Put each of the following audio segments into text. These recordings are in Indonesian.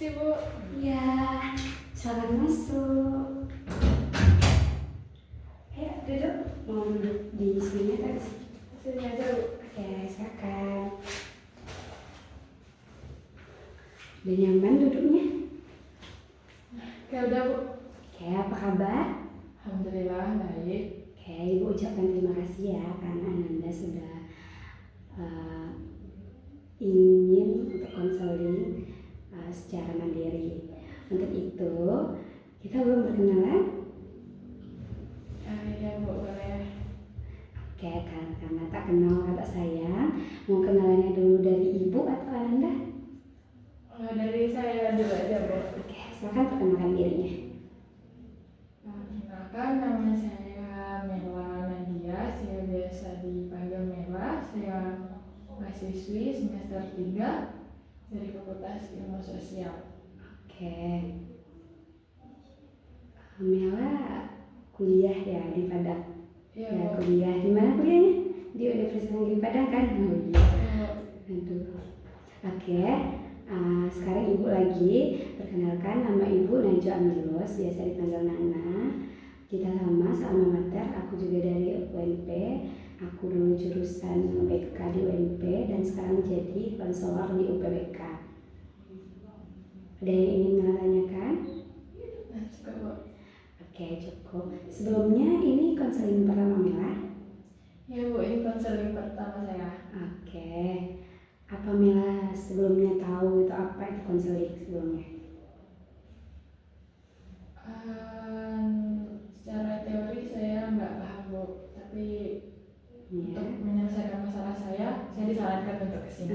sih Bu. Ya, silakan masuk. Ayo duduk. Mau duduk di sini atau di sini? Sini aja Bu. Oke, silakan. Udah nyaman duduknya? Oke udah Bu. Oke, apa kabar? Alhamdulillah baik. Oke, Ibu ucapkan terima kasih ya karena Ananda sudah ingin untuk konseling secara mandiri. Untuk itu, kita belum berkenalan. Iya Bu, boleh. Oke, karena tak kenal kata sayang, mau kenalannya dulu dari Ibu atau Ananda? Dari saya dulu aja Bu. Oke, silakan perkenalkan dirinya. Perkenalkan, nama saya Mela Nadia. Saya biasa dipanggil Mela. Saya mahasiswi semester 3 dari Fakultas Ilmu Sosial. Oke, Mela kuliah ya di Padang. Iya Ya, Bu. kuliah di mana kuliahnya? Di Universitas Negeri Padang kan? Oh iya. Aduh. Oke, sekarang Ibu lagi perkenalkan, nama Ibu Najwa Amilos, biasa dipanggil Nana. Kita sama alma mater, aku juga dari UNP. Aku dulu jurusan BK di UNP dan sekarang jadi konselor di UPBK. Ada yang ingin Nana tanyakan? Nah, cukup Bu. Oke, cukup. Sebelumnya ini konseling pertama Mela? Ya Bu, ini konseling pertama saya. Oke. Apa Mela sebelumnya tahu itu apa itu konseling sebelumnya? Secara teori saya nggak paham Bu, tapi Ya. untuk menyelesaikan masalah saya disarankan untuk kesini.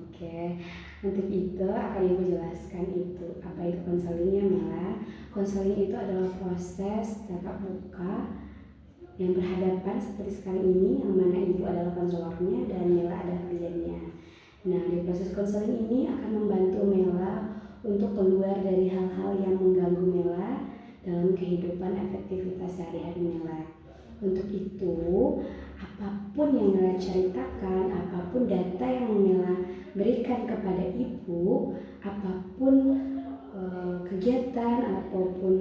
Oke. Untuk itu akan Ibu jelaskan itu apa itu konselingnya Mela. Konseling itu adalah proses tatap muka yang berhadapan seperti sekarang ini, yang mana Ibu adalah konselornya dan Mela adalah kliennya. Nah, di proses konseling ini akan membantu Mela untuk keluar dari hal-hal yang mengganggu Mela dalam kehidupan efektivitas sehari-hari Mela. Untuk itu, apapun yang Mela ceritakan, apapun data yang Mela berikan kepada Ibu, apapun kegiatan, apapun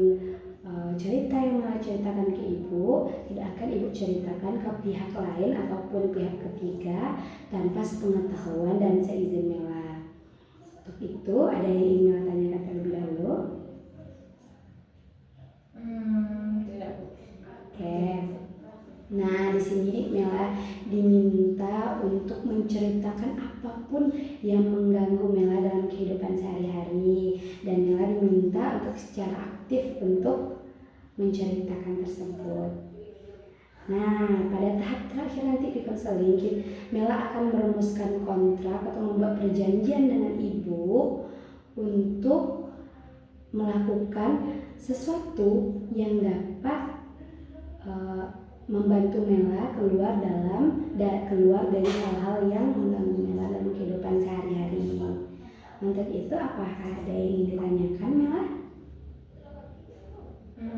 cerita yang Mela ceritakan ke Ibu, tidak akan Ibu ceritakan ke pihak lain ataupun pihak ketiga tanpa sepengetahuan dan seizin Mela. Untuk itu, ada yang ingin Mela tanyakan terlebih dahulu? Tidak Bu. Oke. Nah, di sini Mela diminta untuk menceritakan apapun yang mengganggu Mela dalam kehidupan sehari-hari, dan Mela diminta untuk secara aktif untuk menceritakan tersebut. Nah, pada tahap terakhir nanti di konseling, Mela akan merumuskan kontrak atau membuat perjanjian dengan Ibu untuk melakukan sesuatu yang dapat membantu Mela keluar dari hal-hal yang mengganggu Mela dalam kehidupan sehari-hari. Untuk itu, apakah ada yang ingin ditanyakan Mela?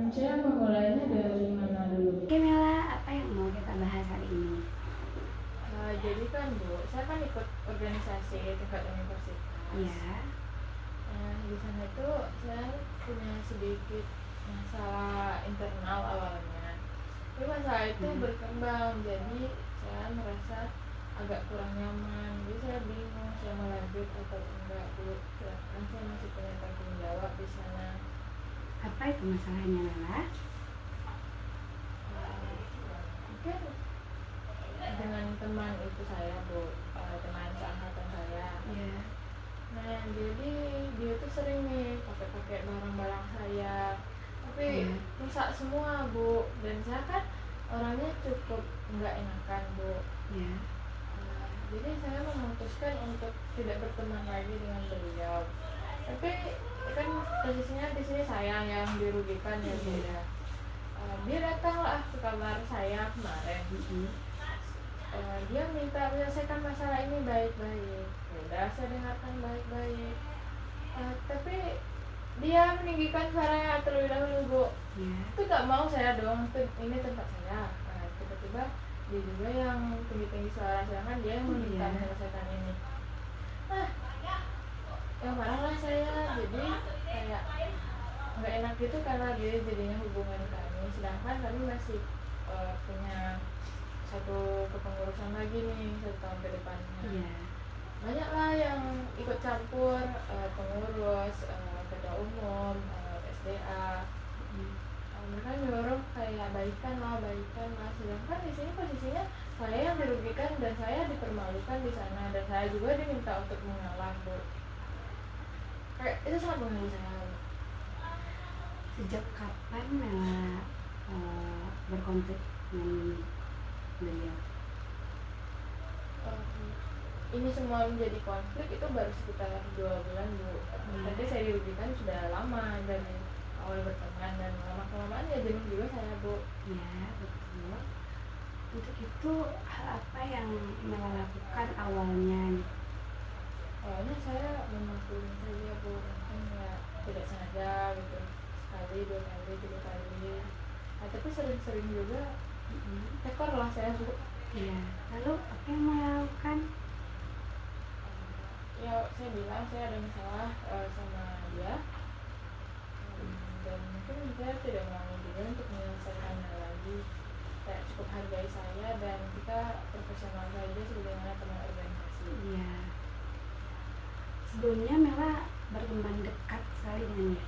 Saya memulainya dari mana dulu? Oke Mela, apa yang mau kita bahas hari ini? Jadi kan Bu, saya kan ikut organisasi tingkat universitas. Ya. Di sana itu saya punya sedikit masalah internal awalnya. Tapi masalah itu berkembang, jadi saya merasa agak kurang nyaman. Jadi saya bingung saya mau lanjut atau enggak Bu. Karena saya masih punya tanggung jawab di sana. Apa itu masalahnya Mela? Mungkin dengan teman itu saya Bu, teman seangkatan saya. Ya. Nah jadi dia tuh sering nih pakai barang-barang saya, tapi rusak semua Bu. Dan saya kan orangnya cukup nggak enakan Bu. Ya. Jadi saya memutuskan untuk tidak berteman lagi dengan beliau. Tapi kan posisinya di sini saya yang dirugikan ya Bu ya. Dia datanglah ke kamar saya kemarin. Dia minta menyelesaikan masalah ini baik-baik. Udah saya dengarkan baik-baik. Tapi dia meninggikan suaranya terlebih dahulu Bu. Itu gak mau saya dong, ini tempat saya. Tiba-tiba dia juga yang tinggi-tinggi suara, sedangkan dia yang meminta menyelesaikan ini. Ya marahlah saya jadi kayak nggak enak gitu karena dia jadinya hubungan kami, sedangkan kami masih punya satu kepengurusan lagi nih 1 tahun ke depannya. Iya. Banyak lah yang ikut campur, pengurus, ketua umum, SDA. Mereka nyuruh kayak baikan lah, sedangkan di sini posisinya saya yang dirugikan dan saya dipermalukan di sana, dan saya juga diminta untuk mengalah, Bu. Kayak itu sangat mengganggu saya. Sejak kapan Mela berkonflik dengan beliau? Ini semua menjadi konflik itu baru sekitar 2 bulan, Bu. Tapi saya dirugikan sudah lama dari awal berteman, dan lama-kelamaan ya jenuh juga saya, Bu. Ya, betul. Untuk itu hal apa yang Mela lakukan awalnya? Awalnya saya memaklumi saja, Bu, mungkin ya tidak sengaja gitu, sekali, 2 kali, 3 kali. Tapi sering-sering juga tekor lah saya, Bu. Iya. Lalu apa yang Mela lakukan? Ya saya bilang saya ada masalah sama dia, dan mungkin saya tidak mau juga untuk menyelesaikannya lagi. Kayak cukup hargai saya dan kita profesional saja sebagaimana teman organisasi. Iya. Sebelumnya Mela berteman dekat sekali dengan dia.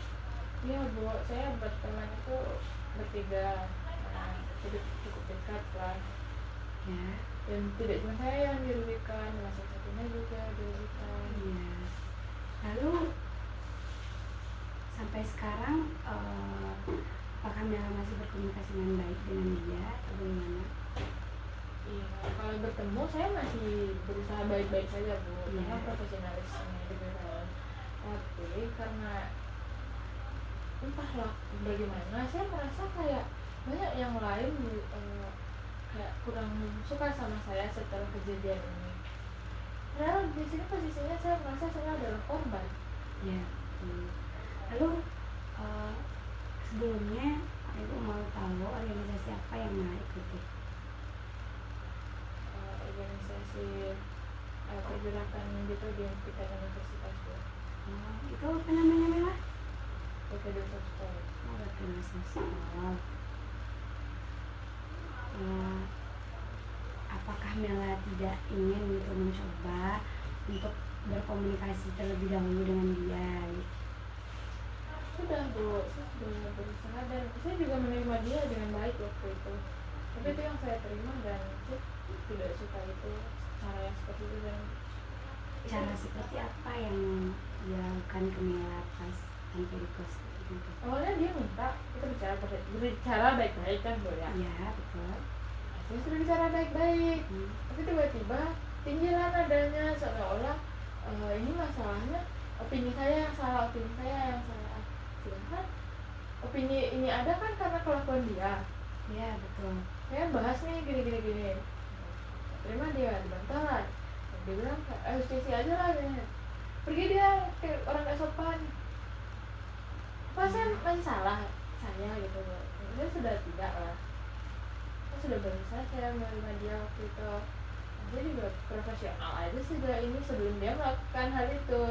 Iya, Bu, saya berteman itu bertiga, jadi cukup dekat lah. Ya. Dan tidak cuma saya yang dirugikan, salah satunya juga dirugikan. Iya. Lalu sampai sekarang apakah Mela masih berkomunikasi dengan baik dengan dia atau bagaimana? Iya, kalau bertemu saya masih berusaha baik-baik saja, Bu, karena Iya. profesionalisme juga kan. Tapi karena entahlah bagaimana, saya merasa kayak banyak yang lain kayak kurang suka sama saya setelah kejadian ini. Padahal di sini posisinya saya merasa saya adalah korban. Ya. Lalu sebelumnya Ibu mau tahu organisasi apa yang Mela ikuti? Organisasi pergerakan gitu di tingkat universitas, Bu. Itu apa namanya Mela? PPD Sosial. Organisasi. Apakah Mela tidak ingin gitu mencoba untuk berkomunikasi terlebih dahulu dengan dia? Sudah, Bu, saya sudah berusaha dan saya juga menerima dia dengan baik waktu itu. Tapi itu yang saya terima dan saya tidak suka itu, cara yang seperti itu. Dan Cara seperti apa yang dia lakukan ke Mela pas sampai di kos itu? awalnya dia minta kita bicara baik-baik kan, Bu, ya. Iya, betul. Saya sudah bicara baik-baik, tapi tiba-tiba tinggilah nadanya seolah-olah ini masalahnya opini saya yang salah, sedangkan opini ini ada kan karena kelakuan dia. Iya, betul. Saya bahas nih gini, terima dia dibantah lah, dia bilang justisi aja lah, pergi dia ke orang gak sopan. Apa saya masih salah saya gitu, dia sudah tidak lah. Saya sudah berusaha saya menerima dia waktu itu. Dia juga profesional aja sudah ini sebelum dia melakukan hal itu.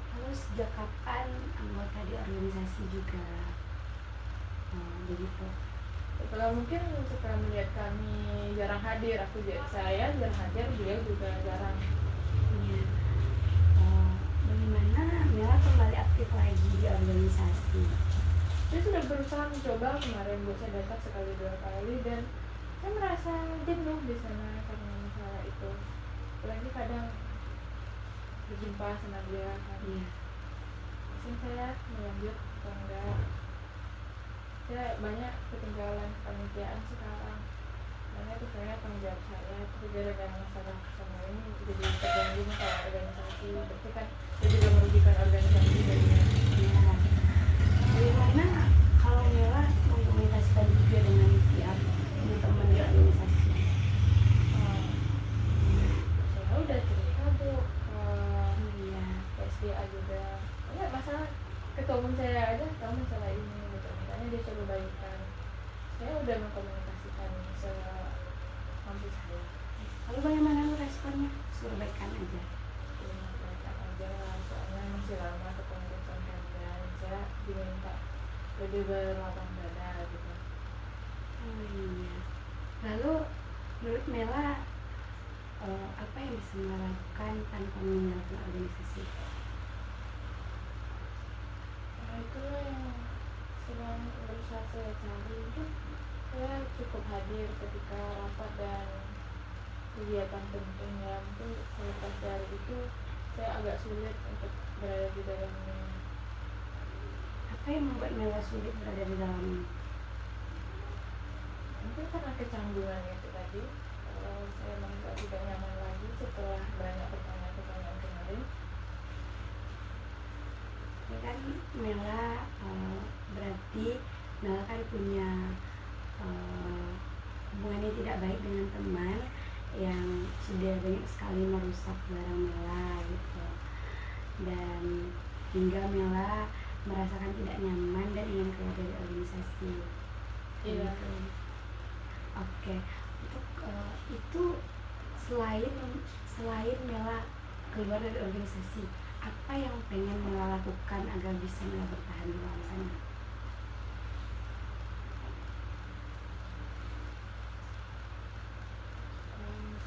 Lalu sejak kapan anggota di organisasi juga begitu? Setelah mungkin setelah melihat kami jarang hadir, saya jarang hadir, beliau juga jarang. Iya. Bagaimana Mela kembali aktif lagi di organisasi? Saya sudah berusaha mencoba kemarin, Bu, saya datang sekali 2 kali dan saya merasa jenuh di sana karena masalah itu. Apalagi kadang berjumpa sama dia kan. Iya. Mungkin saya melanjut atau enggak. Saya banyak ketinggalan kepanitiaan sekarang. Karena itu saya tanggung jawab saya, tapi gara-gara masalah sama ini jadi terganggu masalah organisasi. Berarti kan saya juga merugikan organisasi jadinya. Iya. Bagaimana kalau Mela mengkomunikasikan juga dengan pihak teman-teman di organisasi? Saya udah cerita, Bu, Iya. ke SDA juga. Ya masalah ketua umum saya aja tahu masalah ini gitu. Makanya dia coba baikkan. Saya udah mengkomunikasikan semampu saya. Lalu bagaimana responnya? Suruh baikkan aja. Ya, baikkan aja lah, soalnya masih lama ketemu diminta lebih berlapang dada gitu. Oh iya. Lalu menurut Mela apa yang bisa Mela lakukan tanpa meninggalkan organisasi? Nah itulah yang sedang berusaha saya cari. Mungkin saya cukup hadir ketika rapat dan kegiatan penting ya, mungkin selepas dari itu saya agak sulit untuk berada di dalamnya. Apa yang membuat Mela sulit berada di dalamnya? Mungkin karena kecanggungan itu tadi, saya merasa tidak nyaman lagi setelah banyak pertanyaan-pertanyaan kemarin. Ya kan Mela berarti Mela kan punya hubungan yang tidak baik dengan teman yang sudah banyak sekali merusak barang Mela gitu, dan hingga Mela merasakan tidak nyaman dan ingin keluar dari organisasi. Iya. Gitu. Oke, untuk itu selain Mela keluar dari organisasi, apa yang pengen Mela lakukan agar bisa Mela bertahan di dalam sana?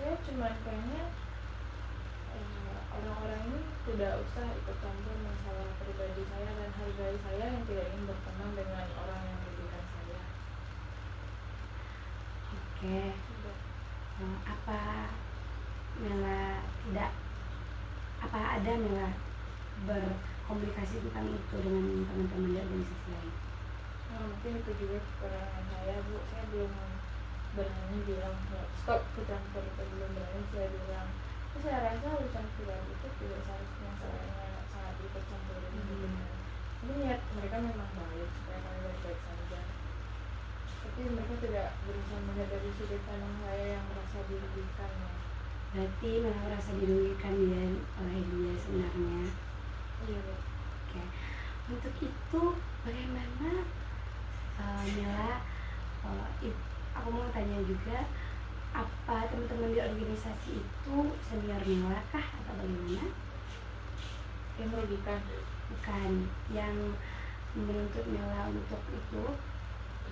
Saya cuma pengen orang-orang ini tidak usah ikut campur masalah pribadi saya dan hargai saya yang tidak ingin berteman dengan orang yang merugikan saya. Oke. Apa Mela tidak apa ada Mela berkomunikasi tentang itu dengan teman-teman di organisasi lain? Nah, mungkin itu juga kekurangan saya, Bu. Saya belum berani bilang ya, stop ke campur, itu belum berani saya bilang. Tapi saya rasa urusan pribadi itu tidak seharusnya saya sangat ikut campur gitu kan. Ini niat mereka memang baik supaya kami baik-baik saja. Tapi mereka tidak berusaha menghadapi sudut pandang saya yang merasa dirugikan ya. Berarti Mela merasa dirugikan oleh dia sebenarnya. Iya, Bu. Oke. Untuk itu bagaimana Mela? Aku mau tanya juga, apa teman-teman di organisasi itu senior Mela kah atau bagaimana? Yang merugikan. Bukan, yang menuntut Mela untuk itu.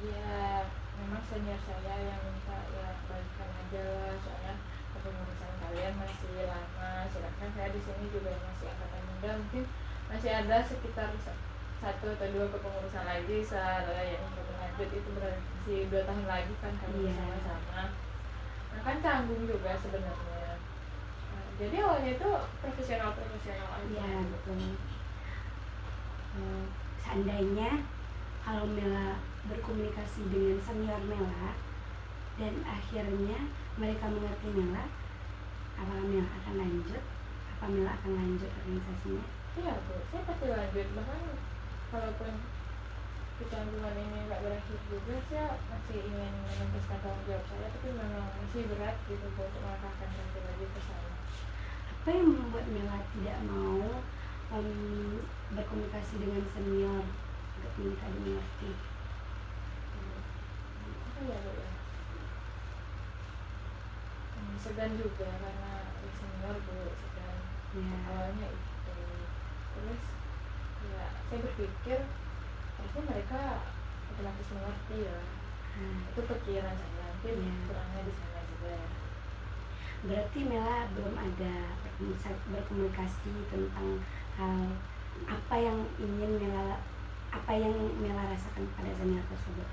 Ya memang senior saya yang minta ya balikan aja lah, soalnya kepengurusan kalian masih lama, sedangkan saya di sini juga masih angkatan muda, mungkin masih ada sekitar 1 atau 2 kepengurusan lagi saat yang berlanjut itu berarti 2 tahun lagi kan kami sama-sama. Nah kan canggung juga sebenarnya. Nah, jadi awalnya itu profesional aja. Iya betul. Seandainya kalau Mela berkomunikasi dengan senior Mela dan akhirnya mereka mengerti Mela, apakah Mela akan lanjut? Apa Mela akan lanjut organisasinya? Iya Bu, saya pasti lanjut. Bahkan kalaupun kecanggungan ini nggak berakhir juga, saya masih ingin menuntaskan tanggung jawab saya, tapi memang masih berat gitu Bu untuk melangkahkan kaki lagi ke sana. Apa yang membuat Mela tidak mau berkomunikasi dengan senior untuk minta dimengerti? Apa ya Bu ya? Segan juga karena senior Bu, segan. Ya. Awalnya itu, terus ya saya berpikir harusnya mereka otomatis mengerti ya. Itu pikiran saya, mungkin kurangnya di sana juga ya. Berarti Mela belum ada berkomunikasi tentang hal apa yang Mela rasakan pada senior tersebut.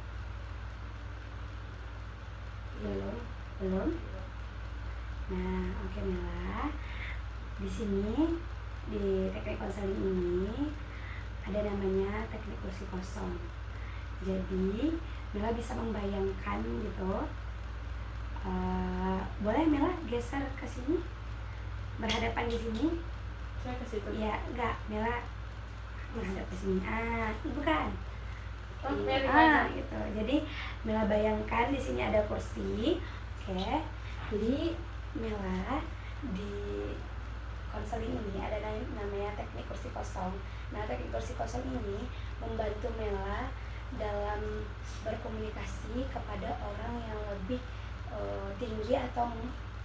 Belum. Nah, oke Mela. Di sini di teknik konseling ini ada namanya teknik kursi kosong. Jadi Mela bisa membayangkan gitu. Boleh Mela geser ke sini, berhadapan di sini. Saya ke situ. Ya, enggak, Mela menghadap ke sini. Bukan. Gitu. Jadi Mela bayangkan di sini ada kursi. Oke. Jadi Mela di konseling ini ada namanya teknik kursi kosong. Nah, teknik kursi kosong ini membantu Mela dalam berkomunikasi kepada orang yang lebih tinggi atau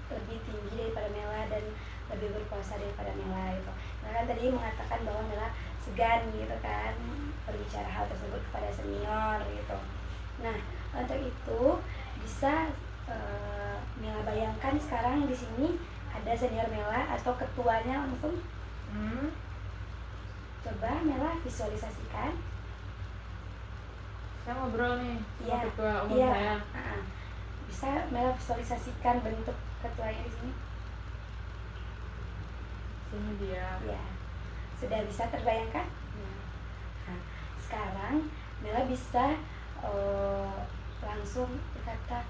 lebih tinggi daripada Mela dan lebih berkuasa daripada Mela gitu. Nah kan tadi mengatakan bahwa Mela segan gitu kan berbicara hal tersebut kepada senior gitu. Nah, untuk itu bisa Mela bayangkan sekarang di sini ada senior Mela atau ketuanya langsung. Coba Mela visualisasikan. Saya ngobrol nih sama Iya, ketua umum iya. saya. Bisa Mela visualisasikan bentuk ketuanya di sini? Sini dia. Ya, sudah bisa terbayangkan? Nah, sekarang Mela bisa langsung berkata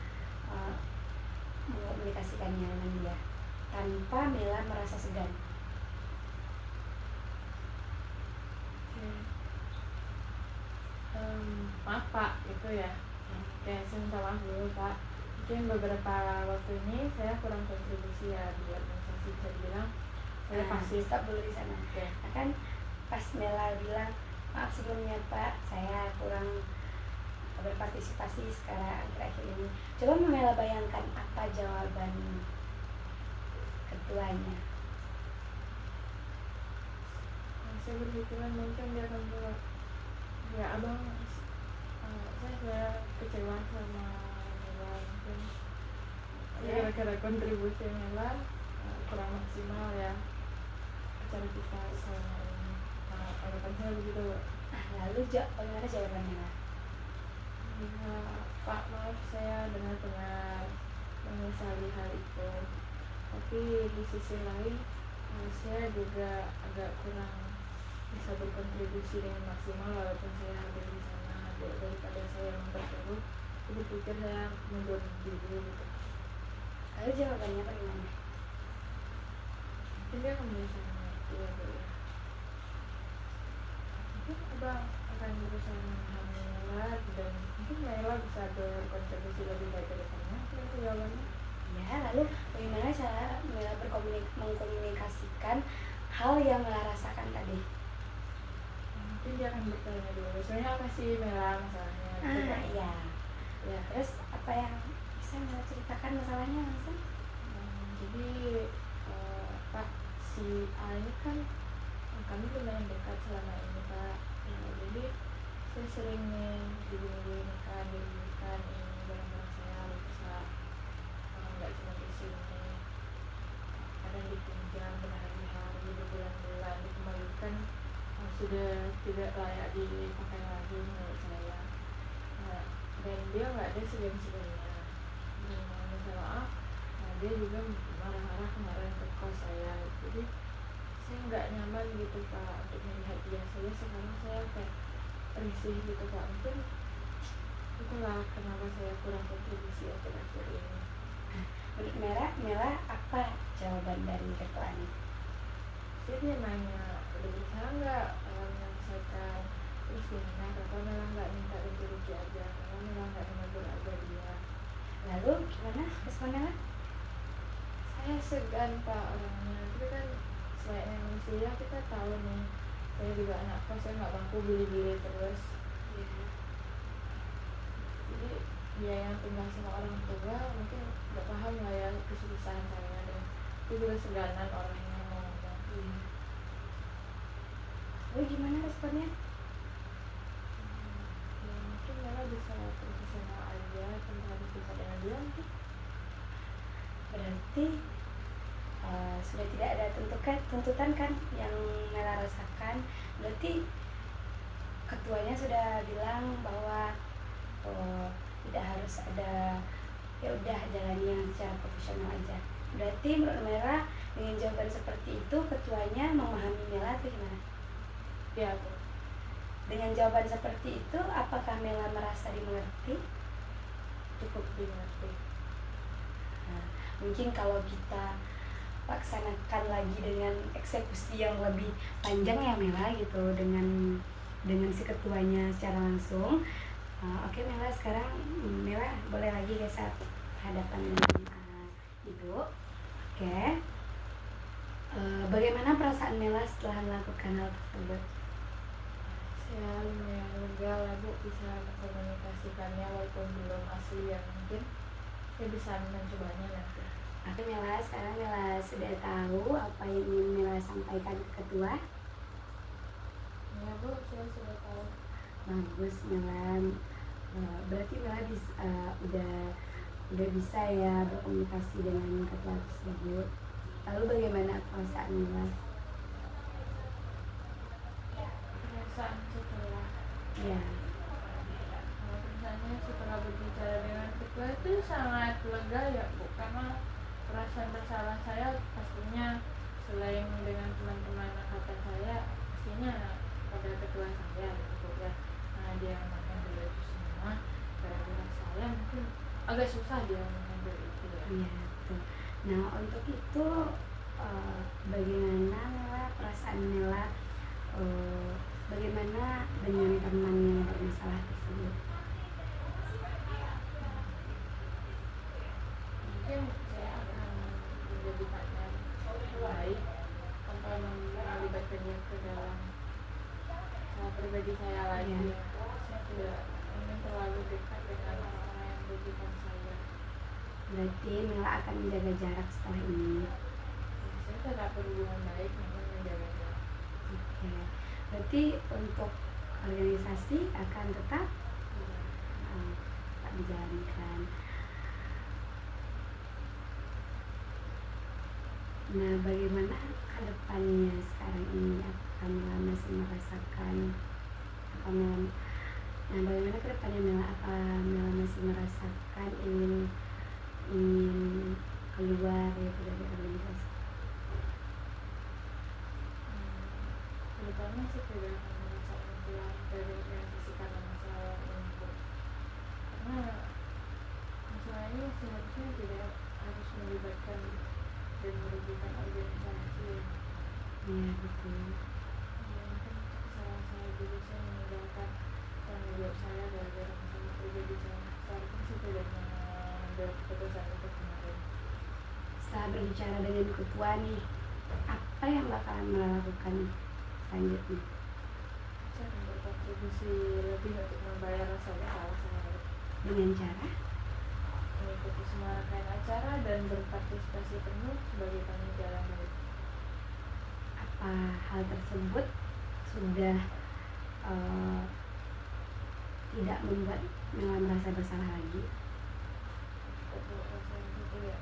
mengkomunikasikannya dengan dia tanpa Mela merasa segan. Maaf Pak, itu ya. Saya minta maaf dulu Pak. Mungkin beberapa waktu ini saya kurang kontribusi ya di organisasi, bisa dibilang saya pasif. Stop dulu di sana. Kan pas Mela bilang maaf sebelumnya Pak, saya kurang berpartisipasi sekarang akhir-akhir ini. Coba Mela bayangkan apa jawaban ketuanya. Saya berpikiran mungkin dia akan bilang, ya abang, saya kecewa sama Mela, mungkin gara-gara kontribusi Mela kurang maksimal ya acara kita selama ini. Harapan saya begitu. Lalu bagaimana jawabannya Mela? Ya, Pak, maaf saya benar-benar menyesali hal itu, tapi di sisi lain saya juga agak kurang bisa berkontribusi dengan maksimal walaupun saya hadir di sana. Daripada saya memperkeruh, saya berpikir saya mundur dulu gitu. Lalu jawabannya bagaimana? Mungkin dia akan berusaha mengerti ya Bu ya. Mungkin abang akan berusaha memahami Mela dan mungkin Mela bisa berkontribusi lebih baik ke depannya. Itu jawabannya. Ya, lalu bagaimana cara Mela mengkomunikasikan hal yang Mela rasakan tadi? Mungkin dia akan bertanya dulu, sebenarnya apa sih Mela masalahnya? Iya. Ya, terus apa yang bisa Mela ceritakan masalahnya langsung? Jadi Pak, si A ini kan kami lumayan dekat selama ini Pak. Jadi saya sering dirugikan ini barang-barang saya rusak, nggak cuma di sini, kadang dipinjam berhari-hari, berbulan-bulan, dikembalikan sudah tidak layak dipakai lagi menurut saya. Dan dia nggak ada segan-segannya minta maaf. Dia juga marah-marah kemarin ke kos saya, jadi saya nggak nyaman gitu Pak untuk melihat dia. Sekarang saya kayak risih gitu Pak. Mungkin itulah kenapa saya kurang kontribusi akhir-akhir ini. Menurut Mela apa jawaban dari ketuanya? Dia nanya, udah berusaha nggak menyelesaikan, terus gimana, kenapa Mela nggak minta ganti rugi aja, kenapa Mela nggak menegur aja dia. Lalu gimana respon Mela? Saya segan Pak orangnya, tapi kan selayaknya manusia kita tahu nih, saya juga anak kos, saya nggak mampu beli-beli terus. Jadi dia yang tinggal sama orang tua mungkin nggak paham lah ya kesusahan saya, dan itu juga seganan orangnya mau ngomong. Lalu gimana responnya? Ya mungkin Mela bisa profesional aja, tanpa harus dekat dengan dia mungkin. Berarti sudah tidak ada tuntutan kan yang Mela rasakan. Berarti ketuanya sudah bilang bahwa tidak harus ada, ya udah jalani secara profesional aja. Berarti menurut Mela dengan jawaban seperti itu ketuanya memahami Mela atau gimana? Ya Bu. Dengan jawaban seperti itu apakah Mela merasa dimengerti? Cukup dimengerti. Nah, mungkin kalau kita laksanakan lagi dengan eksekusi yang lebih panjang ya Mela gitu, dengan si ketuanya secara langsung. Oke Mela, sekarang Mela boleh lagi geser hadapan dengan Ibu. Oke. Bagaimana perasaan Mela setelah melakukan hal tersebut? Saya lumayan lega lah Bu, bisa mengkomunikasikannya walaupun belum asli ya, mungkin saya bisa mencobanya nanti. Oke Mela, sekarang Mela sudah tahu apa yang ingin Mela sampaikan ke ketua. Ya bu, sudah tahu. Bagus Mela. Berarti Mela udah bisa ya berkomunikasi dengan ketua tersebut. Lalu bagaimana perasaan Mela? Perasaan setelah Ya, misalnya setelah berbicara dengan ketua itu sangat lega ya bu, karena perasaan bersalah saya pastinya selain dengan teman-teman angkatan saya, pastinya pada ketua saya gitu ya. Nah dia mengambil itu semua, gara-gara saya mungkin agak susah dia mengambil itu ya. iya betul. Nah untuk itu bagaimana Mela perasaan Mela? Bagaimana dengan teman yang bermasalah tersebut? Mungkin saya akan menjadi partner baik tanpa melibatkan dia ke dalam pribadi saya lagi. Iya. Saya tidak ingin terlalu dekat dengan orang-orang yang merugikan saya. Berarti Mela akan menjaga jarak setelah ini. Saya tetap berhubungan baik namun menjaga jarak. Oke. Berarti untuk organisasi akan tetap dijalankan. Nah, bagaimana ke depannya sekarang ini? Apakah Mela masih merasakan Nah, bagaimana ke depannya Mela? Apa Mela masih merasakan ingin keluar ya dari organisasi? Kedepannya saya tidak akan merasa keluar dari organisasi karena masalah ini. Karena masalah ini seharusnya tidak harus melibatkan dan merugikan organisasi. Iya betul. Mungkin kesalahan saya dulu, saya meninggalkan tanggung jawab saya gara-gara masalah pribadi saya. Seharusnya saya tidak mengambil keputusan itu kemarin. Setelah berbicara dengan ketua nih, apa yang bakalan Mela lakukan selanjutnya? Saya akan berkontribusi lebih untuk membayar rasa bersalah saya Dengan cara mengikuti semua rangkaian acara dan berpartisipasi penuh sebagai panitia baik. apa hal tersebut sudah tidak membuat Mela merasa bersalah lagi? Untuk rasa itu ya.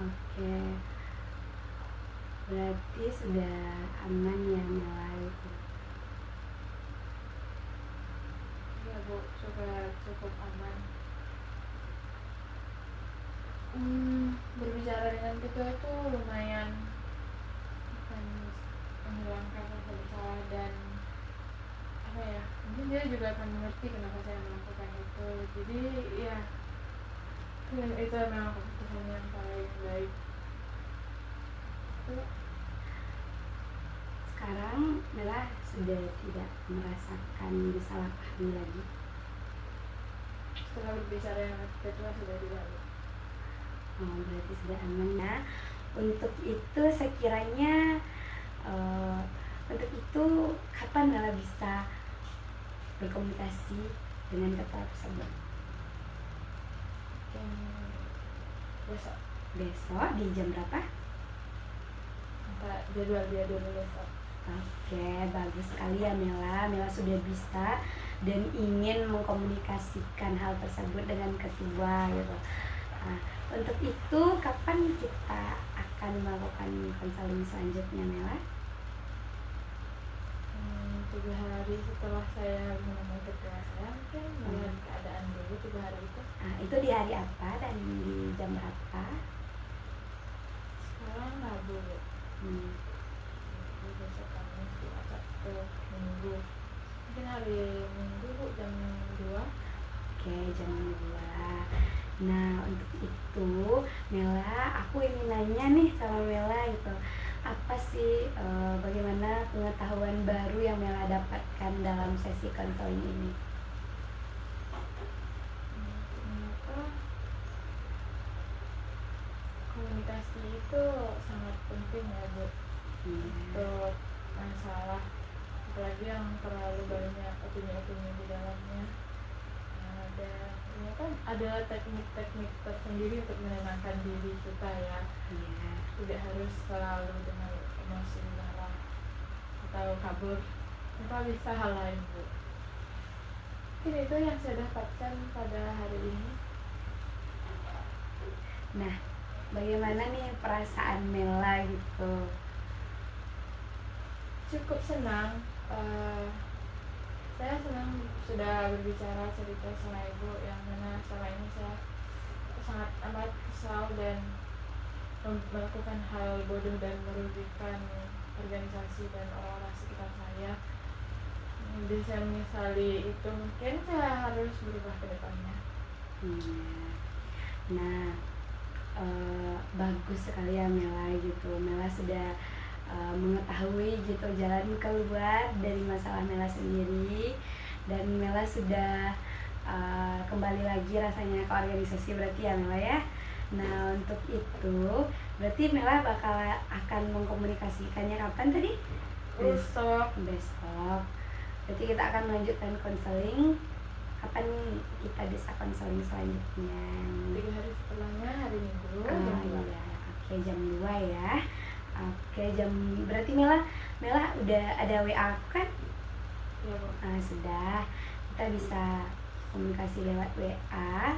Oke, berarti sudah aman ya Mela itu. Ya bu, cukup aman. Berbicara dengan ketua itu lumayan akan menghilangkan rasa bersalah dan apa ya, mungkin dia juga akan mengerti kenapa saya melakukan itu. Jadi ya itu memang keputusan yang paling baik. Sekarang Mela sudah tidak merasakan disalahpahami lagi. Setelah berbicara dengan ketua sudah tidak. Berarti sudah aman. Nah, untuk itu sekiranya untuk itu kapan Mela bisa berkomunikasi dengan ketua tersebut? Besok di jam berapa? Jadwal dia dulu besok. Oke, bagus sekali ya Mela. Mela sudah bisa dan ingin mengkomunikasikan hal tersebut dengan ketua gitu. Nah, untuk itu kapan kita akan melakukan konseling selanjutnya Mela? 3 hari setelah saya menemui ketua saya, mungkin melihat keadaan dulu 3 hari itu. Itu di hari apa dan di jam berapa? Sekarang Rabu. Besok Kamis, Jumat, Sabtu, Minggu. Mungkin hari Minggu bu, jam 2. Oke, jam 2. Nah, untuk itu Mela, aku ingin nanya nih sama Mela gitu. Apa sih bagaimana pengetahuan baru yang Mela dapatkan dalam sesi konseling ini? Ternyata komunikasi itu sangat penting ya bu, untuk masalah apalagi yang terlalu banyak opini-opini di dalamnya. Dan ternyata ada teknik-teknik tersendiri untuk menenangkan diri kita ya. Tidak harus selalu dengan emosi marah kabur tanpa bisa hal lain Bu. Mungkin itu yang saya dapatkan pada hari ini. Nah, bagaimana nih perasaan Mela gitu? Cukup senang. Saya senang sudah berbicara cerita sama ibu yang mana selama ini saya sangat amat kesal dan melakukan hal bodoh dan merugikan organisasi dan orang-orang sekitar saya. Jadi saya menyesali itu, mungkin saya harus berubah ke depannya. Nah, bagus sekali ya Mela gitu. Mela sudah mengetahui gitu jalan keluar dari masalah Mela sendiri, dan Mela sudah kembali lagi rasanya ke organisasi berarti ya Mela ya. Nah, untuk itu berarti Mela akan mengkomunikasikannya kapan tadi? Besok. Berarti kita akan melanjutkan konseling. Kapan kita bisa konseling selanjutnya? 3 hari setelahnya, hari Minggu. Iya, oke, jam 2 ya. Oke, berarti Mela udah ada WA aku kan? Ya Bu. Sudah. Kita bisa komunikasi lewat WA.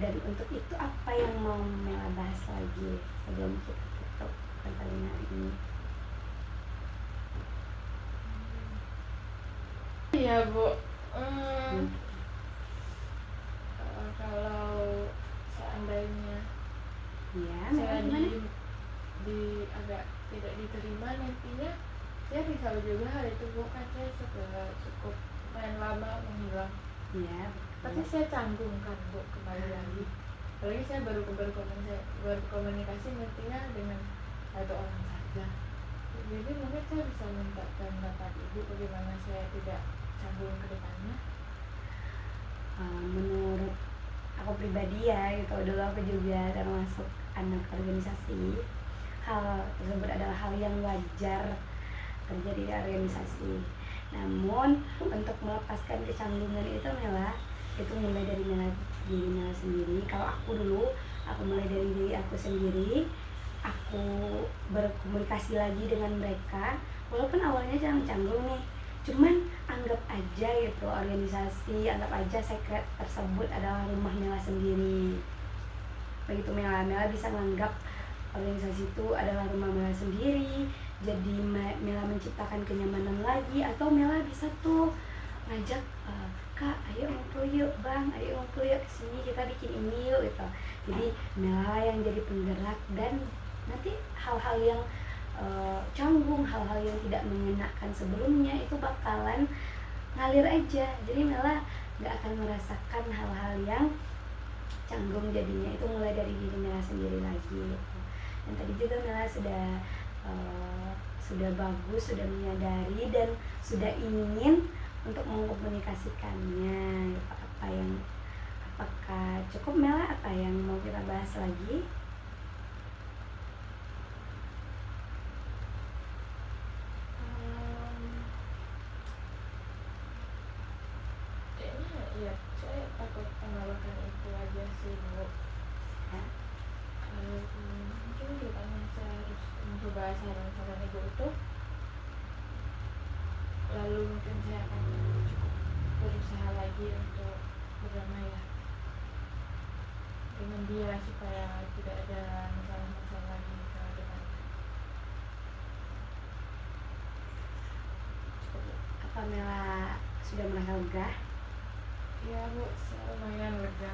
Dan untuk itu apa yang mau Mela bahas lagi sebelum kita tutup konseling hari ini? Iya Bu. Kalau seandainya saya agak tidak diterima nantinya, saya risau juga hal itu Bu, kan saya cukup main lama menghilang. Iya. Tapi saya canggung kan Bu kembali lagi. Apalagi saya baru berkomunikasi nantinya dengan satu orang saja. Jadi mungkin saya bisa minta pendapat Ibu bagaimana saya tidak canggung ke depannya. Menurut aku pribadi ya gitu, dulu aku juga termasuk anak organisasi. Hal tersebut adalah hal yang wajar terjadi di organisasi. Namun untuk melepaskan kecanggungan itu Mela, itu mulai dari diri Mela sendiri. Kalau aku mulai dari diri aku sendiri. Aku berkomunikasi lagi dengan mereka, walaupun awalnya canggung nih, cuman anggap aja gitu organisasi, anggap aja sekret tersebut adalah rumah Mela sendiri. Begitu Mela bisa menganggap organisasi itu adalah rumah Mela sendiri. Jadi Mela menciptakan kenyamanan lagi, atau Mela bisa tuh ngajak, Kak, ayo ngumpul yuk, Bang, ayo ngumpul yuk kesini, kita bikin ini yuk gitu. Jadi Mela yang jadi penggerak, dan nanti hal-hal yang canggung, hal-hal yang tidak mengenakan sebelumnya itu bakalan ngalir aja. Jadi Mela gak akan merasakan hal-hal yang canggung jadinya. Itu mulai dari diri Mela sendiri lagi gitu. Dan tadi juga Mela sudah bagus, sudah menyadari dan sudah ingin untuk mengkomunikasikannya gitu. Apakah cukup Mela? Apa yang mau kita bahas lagi? Iya, saya takut mengalahkan itu aja sih Bu. Mungkin kedepannya saya harus mencoba saran-saran Ibu itu, lalu mungkin saya akan cukup berusaha lagi untuk berdamai ya dengan dia, supaya tidak ada masalah-masalah lagi ke depannya. Cukup ya. Apa Mela sudah merasa lega? Iya Bu, saya lumayan lega.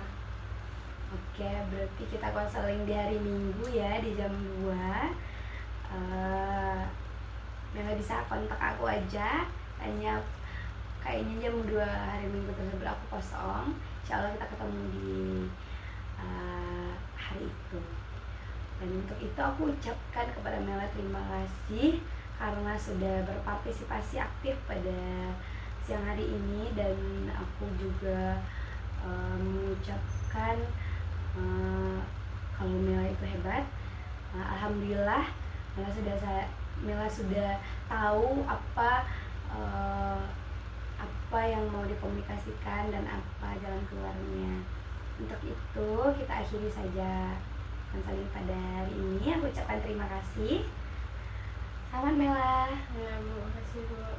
Oke, berarti kita konseling di hari Minggu ya, di jam 2. Mela bisa kontak aku aja. Kayaknya jam 2 hari Minggu tersebut aku kosong. Insya Allah kita ketemu di hari itu. Dan untuk itu aku ucapkan kepada Mela terima kasih karena sudah berpartisipasi aktif pada siang hari ini. Dan aku juga mengucapkan kalau Mela itu hebat. Alhamdulillah Mela sudah tahu apa yang mau dikomunikasikan dan apa jalan keluarnya. Untuk itu kita akhiri saja konseling pada hari ini. Aku ucapkan terima kasih. Selamat Mela. Ya Bu, makasih Bu.